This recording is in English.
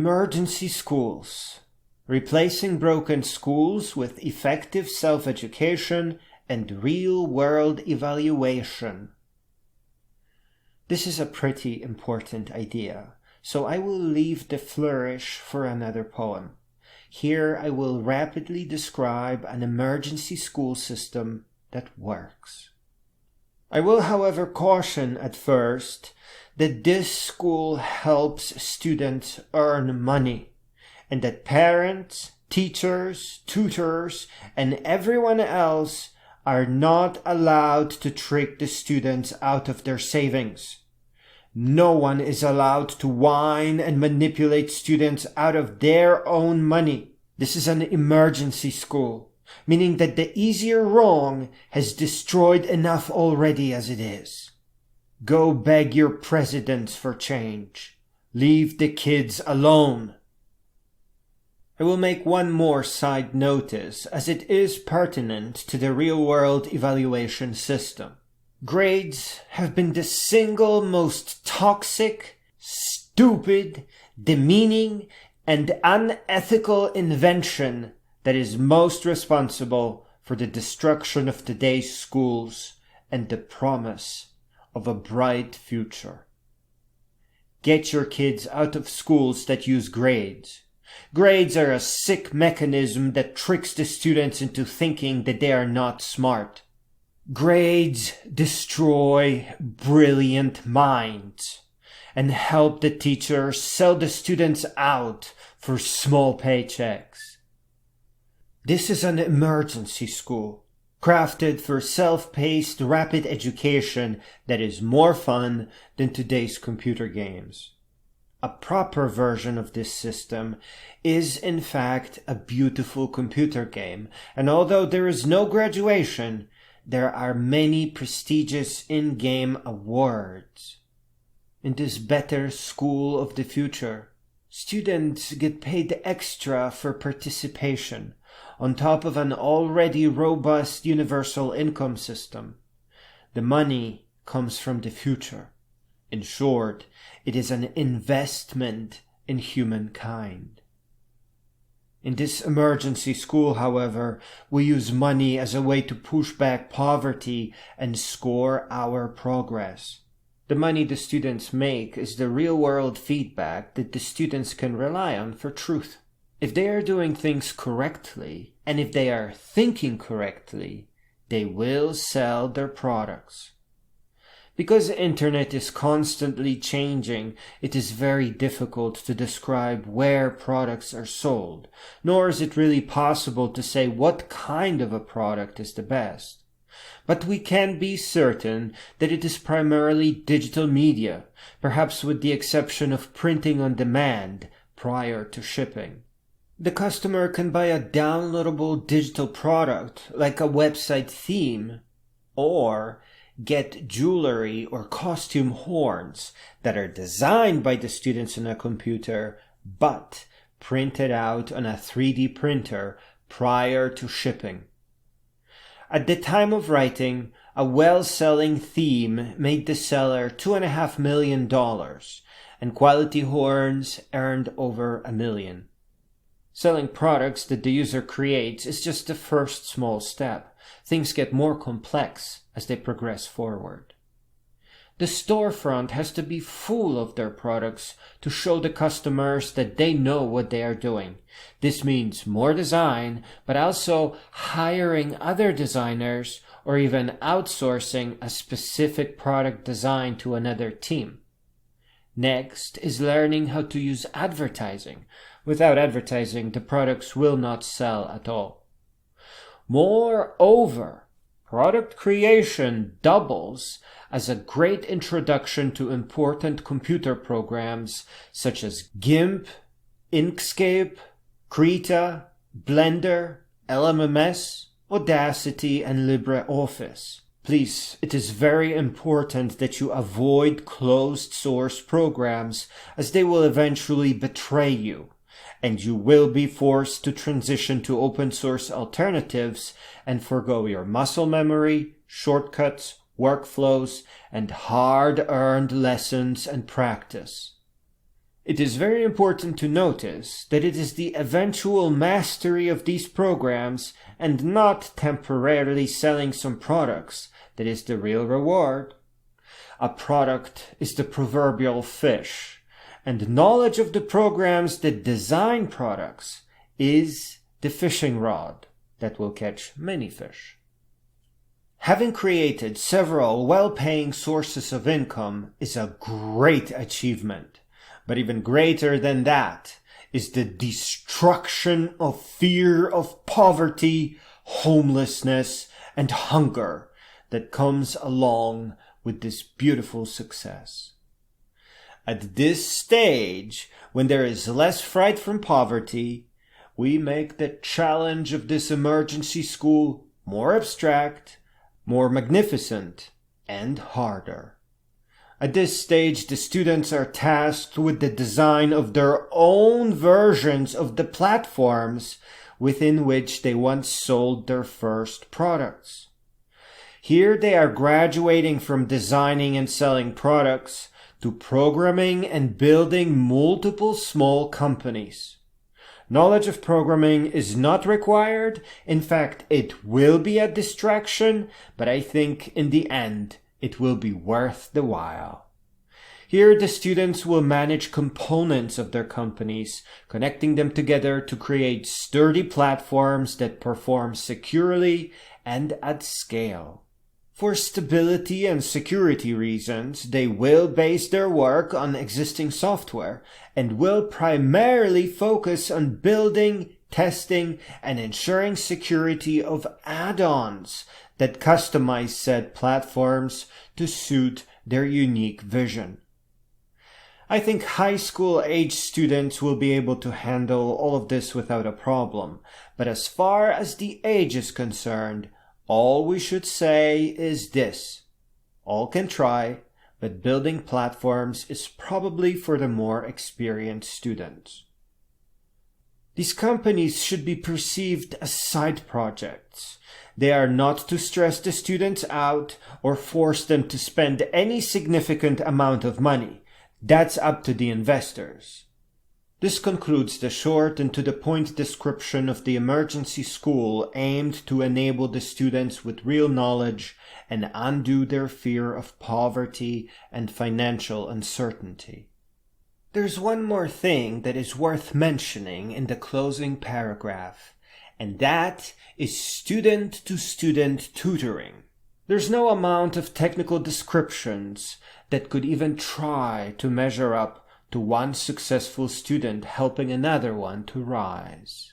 Emergency schools. Replacing broken schools with effective self-education and real-world evaluation. This is a pretty important idea, so I will leave the flourish for another poem. Here I will rapidly describe an emergency school system that works. I will, however, caution at first that this school helps students earn money, and that parents, teachers, tutors, and everyone else are not allowed to trick the students out of their savings. No one is allowed to whine and manipulate students out of their own money. This is an emergency school, meaning that the easier wrong has destroyed enough already as it is. Go beg your presidents for change. Leave the kids alone. I will make one more side notice, as it is pertinent to the real-world evaluation system. Grades have been the single most toxic, stupid, demeaning, and unethical invention that is most responsible for the destruction of today's schools and the promise of a bright future. Get your kids out of schools that use grades. Grades are a sick mechanism that tricks the students into thinking that they are not smart. Grades destroy brilliant minds and help the teachers sell the students out for small paychecks. This is an emergency school, crafted for self-paced rapid education that is more fun than today's computer games. A proper version of this system is in fact a beautiful computer game, and although there is no graduation, there are many prestigious in-game awards. In this better school of the future, students get paid extra for participation, on top of an already robust universal income system. The money comes from the future. In short, it is an investment in humankind. In this emergency school, however, we use money as a way to push back poverty and score our progress. The money the students make is the real-world feedback that the students can rely on for truth. If they are doing things correctly, and if they are thinking correctly, they will sell their products. Because the internet is constantly changing, it is very difficult to describe where products are sold, nor is it really possible to say what kind of a product is the best. But we can be certain that it is primarily digital media, perhaps with the exception of printing on demand prior to shipping. The customer can buy a downloadable digital product like a website theme, or get jewelry or costume horns that are designed by the students on a computer but printed out on a 3D printer prior to shipping. At the time of writing, a well-selling theme made the seller $2.5 million, and quality horns earned over $1 million. Selling products that the user creates is just the first small step. Things get more complex as they progress forward. The storefront has to be full of their products to show the customers that they know what they are doing. This means more design, but also hiring other designers or even outsourcing a specific product design to another team. Next is learning how to use advertising. Without advertising, the products will not sell at all. Moreover, product creation doubles as a great introduction to important computer programs such as GIMP, Inkscape, Krita, Blender, LMMS, Audacity, and LibreOffice. Please, it is very important that you avoid closed source programs as they will eventually betray you, and you will be forced to transition to open source alternatives and forgo your muscle memory, shortcuts, workflows, and hard-earned lessons and practice. It is very important to notice that it is the eventual mastery of these programs and not temporarily selling some products that is the real reward. A product is the proverbial fish, and knowledge of the programs that design products is the fishing rod that will catch many fish. Having created several well-paying sources of income is a great achievement, but even greater than that is the destruction of fear of poverty, homelessness, and hunger that comes along with this beautiful success. At this stage, when there is less fright from poverty, we make the challenge of this emergency school more abstract, more magnificent, and harder. At this stage, the students are tasked with the design of their own versions of the platforms within which they once sold their first products. Here they are graduating from designing and selling products to programming and building multiple small companies. Knowledge of programming is not required. In fact, it will be a distraction, but I think in the end, it will be worth the while. Here, the students will manage components of their companies, connecting them together to create sturdy platforms that perform securely and at scale. For stability and security reasons, they will base their work on existing software and will primarily focus on building, testing, and ensuring security of add-ons that customize said platforms to suit their unique vision. I think high school age students will be able to handle all of this without a problem, but as far as the age is concerned, all we should say is this: all can try, but building platforms is probably for the more experienced students. These companies should be perceived as side projects. They are not to stress the students out or force them to spend any significant amount of money. That's up to the investors. This concludes the short and to the point description of the emergency school aimed to enable the students with real knowledge and undo their fear of poverty and financial uncertainty. There's one more thing that is worth mentioning in the closing paragraph, and that is student-to-student tutoring. There's no amount of technical descriptions that could even try to measure up to one successful student helping another one to rise.